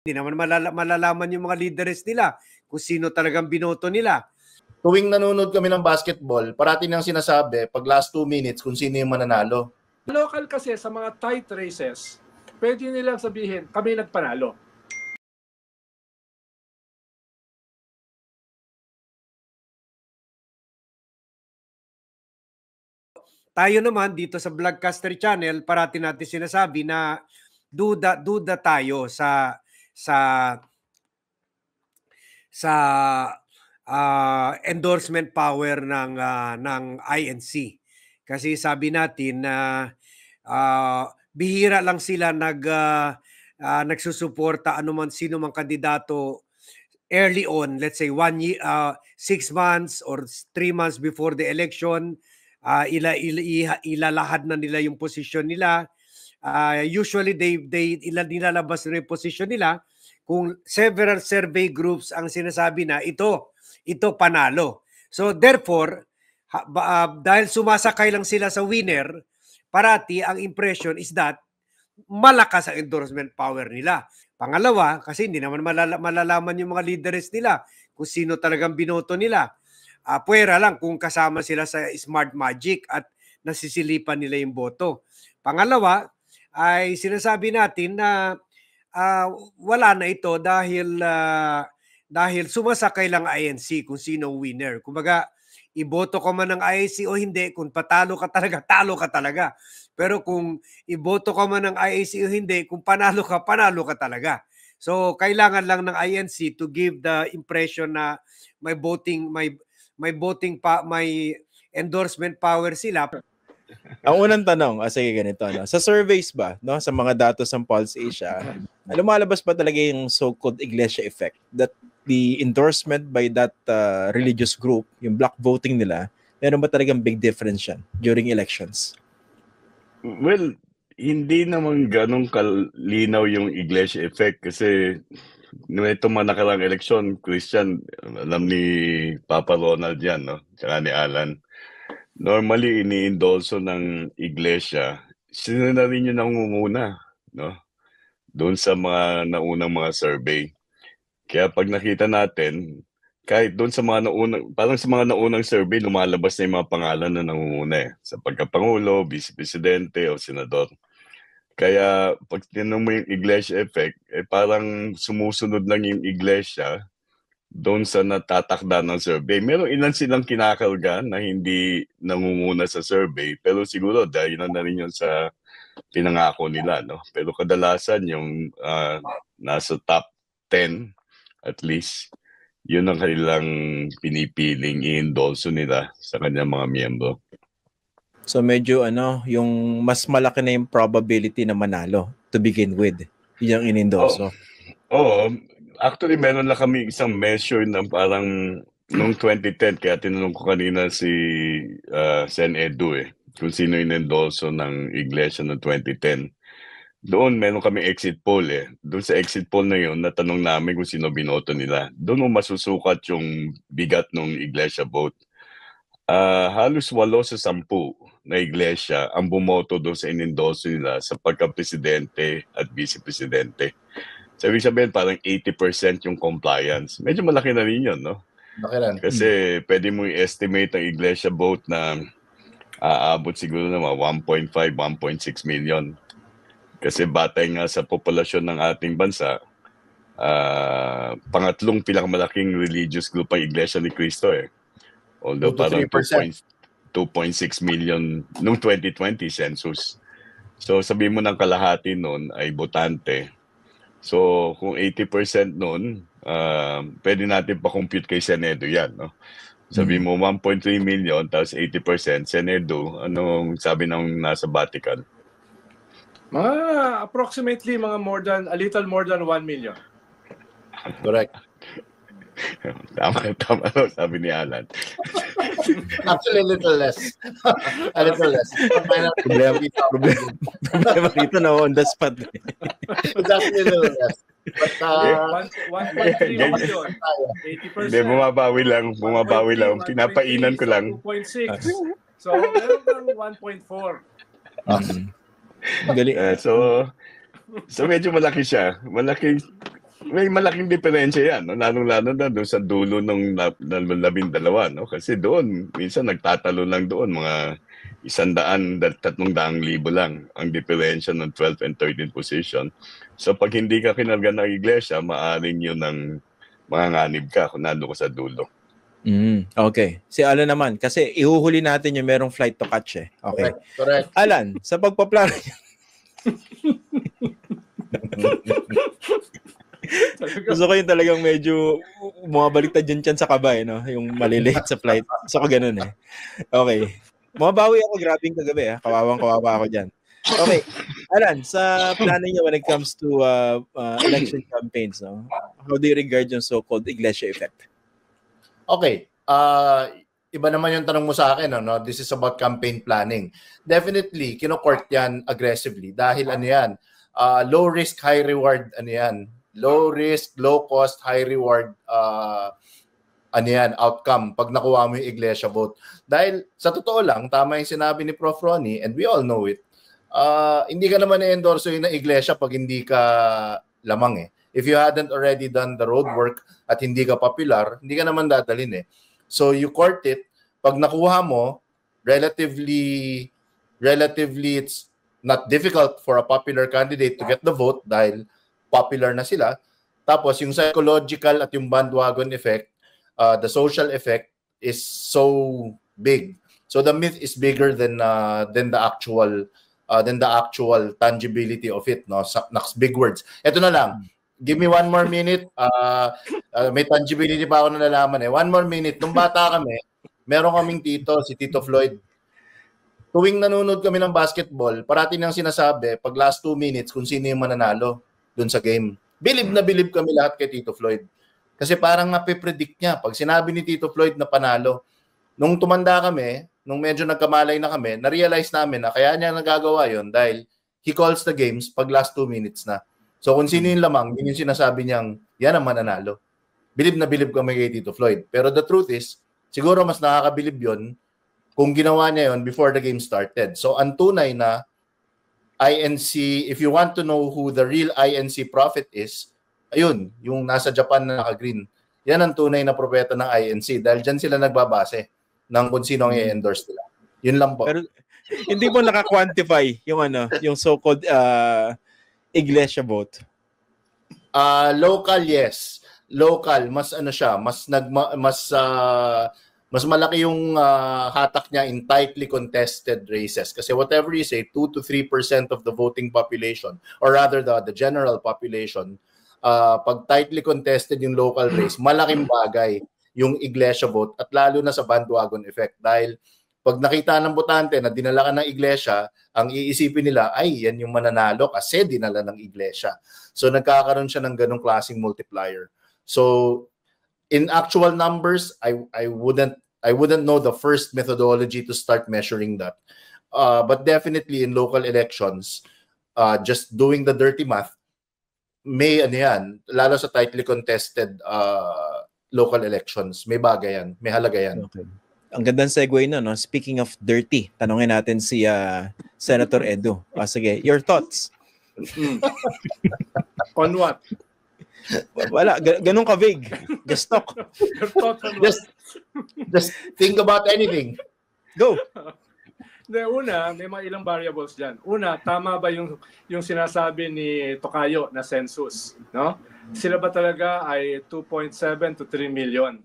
Hindi naman malalaman yung mga leaders nila kung sino talagang binoto nila. Tuwing nanonood kami ng basketball, parati nang sinasabi, pag last 2 minutes, kung sino yung mananalo. Local kasi sa mga tight races, pwede nilang sabihin, kami nagpanalo. Tayo naman dito sa Vlogcaster Channel, parati natin sinasabi na duda tayo sa endorsement power ng INC. Kasi sabi natin na bihira lang sila nagsusuporta anuman sino mang kandidato early on, let's say 1 year, 6 months or 3 months before the election. Ilalahad na nila yung posisyon nila. Usually nilalabas na yung posisyon nila kung several survey groups ang sinasabi na ito panalo. So therefore, dahil sumasakay lang sila sa winner, parati ang impression is that malakas ang endorsement power nila. Pangalawa, kasi hindi naman malalaman yung mga leaders nila kung sino talagang binoto nila. Puwera lang kung kasama sila sa Smart Magic at nasisilipan nila yung boto. Pangalawa, ay sinasabi natin na wala na ito dahil sumasakay lang INC kung sino winner. Kumbaga, iboto ko man ng INC o hindi, kung patalo ka talaga, talo ka talaga. Pero kung iboto ka man ng INC o hindi, kung panalo ka talaga. So, kailangan lang ng INC to give the impression na may endorsement power sila. Ang unang tanong, sige ganito, no? Sa surveys ba, no, sa mga datos ng Pulse Asia, lumalabas ba talaga yung so-called Iglesia effect, that the endorsement by that religious group, yung block voting nila, meron ba talagang big difference yan during elections? Well, hindi naman ganun kalinaw yung Iglesia effect kasi noong itong mga nakarang eleksyon, Christian, alam ni Papa Ronald yan, no? Tsaka ni Alan. Normally, ini-endorso ng Iglesia, sino na rin yung nangunguna, no? Doon sa mga naunang mga survey. Kaya pag nakita natin, kahit doon sa mga naunang, parang sa mga naunang survey, lumalabas na yung mga pangalan na nangunguna sa pagkapangulo, vice presidente o senador. Kaya pag tinanong mo yung Iglesia effect, parang sumusunod lang yung Iglesia doon sa natatakda ng survey. Meron ilan silang kinakarga na hindi nangunguna sa survey, pero siguro dahil na rin yun sa pinangako nila, no? Pero kadalasan yung nasa top 10 at least, yun ang kanilang pinipiling i-endorso nila sa kanyang mga miyembro. So medyo yung mas malaki na yung probability na manalo to begin with. Yun ang in-endorso. Oo. Actually, meron lang kami isang measure na parang noong 2010, kaya tinanong ko kanina si Sen Edu kung sino in-endorso ng Iglesia noong 2010. Doon meron kami exit poll Doon sa exit poll na yun, natanong namin kung sino binoto nila. Doon mo masusukat yung bigat ng Iglesia vote. Halos 8 sa 10 na iglesia ang bumoto doon sa in-endorso nila sa pagka-presidente at vice-presidente. So, ibig sabihin, parang 80% yung compliance. Medyo malaki na rin yun, no? Kasi pwede mo i-estimate ang iglesia vote na aabot siguro na 1.5, 1.6 million. Kasi batay nga sa populasyon ng ating bansa, pangatlong pinakamalaking religious group ang Iglesia ni Cristo Although parang 2.6 million noong 2020 census. So sabihin mo ng kalahati noon ay botante. So kung 80% noon, pwede natin pa-compute kay Senedo yan, no? Sabihin mo 1.3 million tapos 80%, Senedo, anong sabi ng nasa Vatican? Mga approximately a little more than 1 million. Correct. Tama sabi ni Alan. Actually, a little less. A little less. Problema dito na on the spot. It's actually a little less. But 1.3 million. 80%. Hindi, bumabawi lang. Pinapainan ko lang. 2.6. So, meron kang 1.4. Galing. So medyo malaki siya. Malaki may malaking diferensya yan, no? Lalong-lalo na doon sa dulo ng 12, no? Kasi doon, minsan nagtatalo lang doon, mga 100,000-300,000 lang ang diferensya ng 12 and 13 position. So pag hindi ka kinarga ng iglesia, maaring yun ng manganganib ka kung nandun ka sa dulo. Okay. Si Alan naman, kasi ihuhuli natin yung merong flight to catch eh. Okay. Correct. Alan, sa pagpaplano gusto ko yung talagang medyo bumabaliktad yun dyan sa kabay, no? Yung malilate sa flight. Gusto ko ganun eh. Okay. Mabawi ako, grabing kagabi. Kawawang-kawawa ako dyan. Okay. Alan, sa planning niya when it comes to election campaigns, no? How do you regard yung so-called iglesia effect? Okay. Iba naman yung tanong mo sa akin, no? This is about campaign planning. Definitely, kinokort yan aggressively dahil ano yan, low risk, high reward, ano yan, low risk, low cost, high reward ano yan, outcome pag nakuha mo yung iglesia vote. Dahil sa totoo lang, tama yung sinabi ni Prof. Ronnie, and we all know it, hindi ka naman na-endorso yun ng iglesia pag hindi ka lamang eh. If you hadn't already done the road work at hindi ka popular, hindi ka naman dadalhin eh. So you court it, pag nakuha mo, relatively it's not difficult for a popular candidate to get the vote dahil popular na sila. Tapos yung psychological at yung bandwagon effect, the social effect is so big. So the myth is bigger than the actual tangibility of it, no? Naks big words. Ito na lang. Give me one more minute. May tangibility pa ako na nalaman eh. One more minute. Nung bata kami, meron kaming tito, si Tito Floyd. Tuwing nanonood kami ng basketball, parati nang sinasabi, pag last 2 minutes, kung sino yung mananalo dun sa game. Bilib na bilib kami lahat kay Tito Floyd. Kasi parang napipredict niya. Pag sinabi ni Tito Floyd na panalo, nung tumanda kami, nung medyo nagkamalay na kami, na-realize namin na kaya niya nagagawa yon dahil he calls the games pag last 2 minutes na. So kung sino yung lamang, yun yung sinasabi niyang, yan ang mananalo. Bilib na bilib kami kay Tito Floyd. Pero the truth is, siguro mas nakakabilib yon kung ginawa niya yon before the game started. So ang tunay na INC, if you want to know who the real INC prophet is, ayun, yung nasa Japan na naka-green. Yan ang tunay na propeta ng INC dahil dyan sila nagbabase ng kung sino ang i-endorse nila. Yun lang po. Pero hindi mo naka-quantify yung yung so-called iglesia vote. Local, yes. Local, mas ano siya, mas malaki yung hatak niya in tightly contested races. Kasi whatever you say, 2 to 3% of the voting population, or rather the general population, pag tightly contested yung local race, malaking bagay yung iglesia vote at lalo na sa bandwagon effect. Dahil pag nakita ng botante na dinala ka ng iglesia, ang iisipin nila, ay, yan yung mananalo kasi dinala ng iglesia. So nagkakaroon siya ng ganong klaseng multiplier. So in actual numbers, I wouldn't know the first methodology to start measuring that. But definitely in local elections, just doing the dirty math, may ano yan, lalo sa tightly contested local elections, may bagay yan, may halaga yan. Okay. Ang gandang segue na, no? Speaking of dirty, tanongin natin si Senator Edu. Sige, your thoughts? On what? Wala, ganun ka vague. Just talk. Your thoughts on what? Just think about anything. Go. Una, may mga ilang variables dyan. Una, tama ba yung sinasabi ni Tocayo na census? No? Sila ba talaga ay 2.7 to 3 million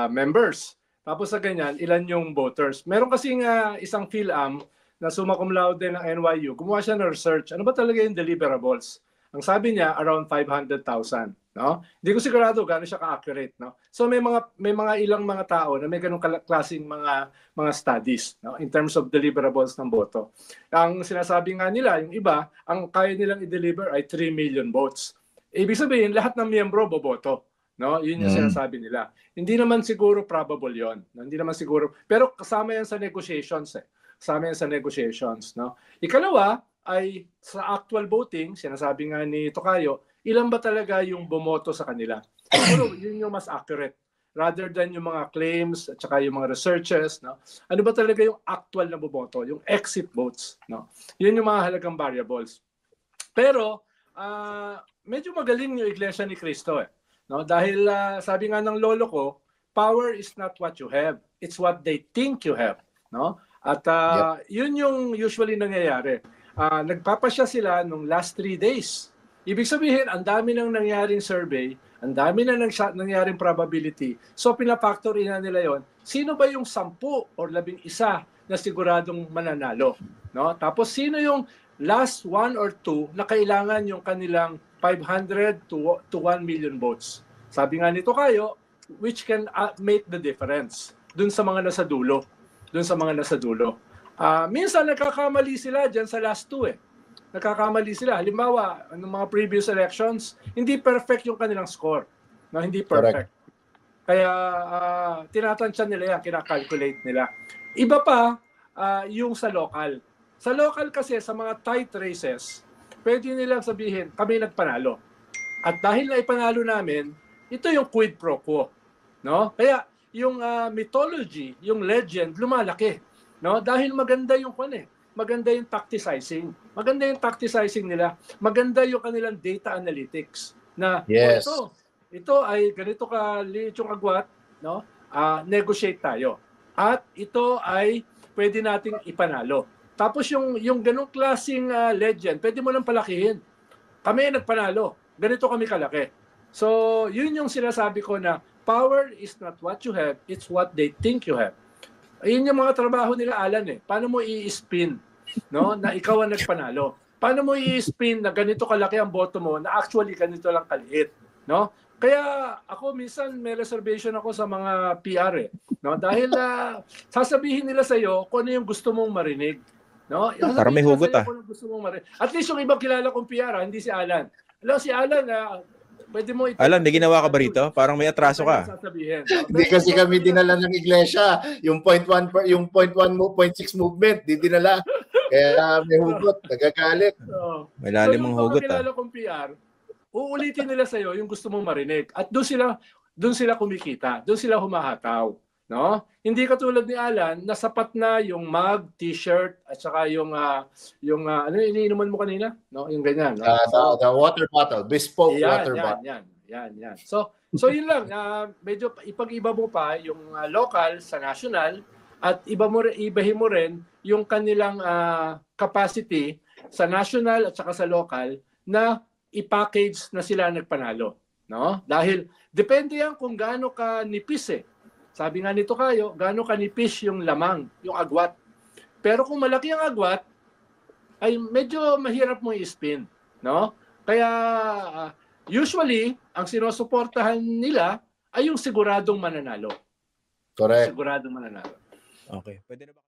members? Tapos sa ganyan, ilan yung voters? Meron kasing isang PhilAm na summa cum laude ng NYU. Gumawa siya ng research. Ano ba talaga yung deliverables? Ang sabi niya, around 500,000. No? Hindi ko sigurado gaano siya ka-accurate. No? So may mga ilang mga tao na may ganung klaseng mga studies, no? In terms of deliverables ng boto. Ang sinasabi nga nila, yung iba, ang kaya nilang i-deliver ay 3 million votes. Ibig sabihin, lahat ng miyembro boboto. No, yun yung sinasabi nila. Hindi naman siguro probable 'yon. Hindi naman siguro, pero kasama yan sa negotiations Kasama yan sa negotiations, no. Ikalawa ay sa actual voting, sinasabi nga ni Tocayo, ilan ba talaga yung bumoto sa kanila? Siguro yun yung mas accurate rather than yung mga claims at saka yung mga researches, no. Ano ba talaga yung actual na bumoto, yung exit votes, no. Yun yung mga halagang variables. Pero medyo magaling yung Iglesia ni Cristo eh. No? Dahil sabi nga ng lolo ko, power is not what you have, it's what they think you have. No? At yun yung usually nangyayari. Nagpapasya sila nung last 3 days. Ibig sabihin, ang dami nang nangyaring survey, ang dami na nangyaring probability. So pinapactor na nila yon. Sino ba yung 10 or 11 na siguradong mananalo? No? Tapos sino yung last 1 or 2 na kailangan yung kanilang 500 to 1 million votes? Sabi nga nito kayo, which can make the difference dun sa mga nasa dulo. Minsan nagkakamali sila dyan sa last 2 eh. Nagkakamali sila. Halimbawa, ng mga previous elections, hindi perfect yung kanilang score. No, hindi perfect. Correct. Kaya tinatansya nila yan, kinakalculate nila. Iba pa yung sa local. Sa local kasi, sa mga tight races, pwede nilang sabihin, kami nagpanalo. At dahil na ipanalo namin, ito yung quid pro quo. No? Kaya yung mythology, yung legend, lumalaki. No? Dahil maganda yung maganda yung tacticizing. Maganda yung tacticizing nila. Maganda yung kanilang data analytics. Na yes. Ito ay ganito kaliit yung agwat, no? Negotiate tayo. At ito ay pwede nating ipanalo. Tapos yung ganung klaseng legend, pwede mo nang palakihin. Kami nagpanalo. Ganito kami kalaki. So, yun yung sinasabi ko na power is not what you have, it's what they think you have. Ayun yung mga trabaho nila, Alan eh. Paano mo i-spin, no? Na ikaw ang nagpanalo? Paano mo i-spin na ganito kalaki ang boto mo na actually ganito lang kaliit, no? Kaya ako minsan may reservation ako sa mga PR eh, no? Dahil sasabihin nila sa iyo kung ano yung gusto mong marinig, no? Para may hugot gusto mong marinig. At least yung ibang kilala kong PR, hindi si Alan. Alam si Alan pwede mo Alan, may ginawa ka ba rito? Parang may atraso ka. Hindi kasi kami dinala ng iglesia. Yung 0.1 0.6 movement, di dinala. Kaya may hugot, nagagalit. May lalim mong hugot. Yung kilala kong PR, uulitin nila sa iyo yung gusto mong marinig. At doon sila kumikita, doon sila humahataw, no? Hindi katulad ni Alan na sapat na yung mug, t-shirt at saka yung ano iniinuman mo kanina, no? Yung ganyan, no? The water bottle, bespoke water bottle. Yan. So yun lang, medyo ipag-iba mo pa yung local sa national at ibahin mo rin yung kanilang capacity sa national at saka sa local na i-package na sila nagpanalo, no? Dahil depende yan kung gaano ka nipis eh. Sabi nga nito kayo, gaano ka nipis yung lamang, yung agwat. Pero kung malaki ang agwat, ay medyo mahirap mo i-spin, no? Kaya usually ang sinusuportahan nila ay yung siguradong mananalo. Correct. Siguradong mananalo. Okay. Pwede na ba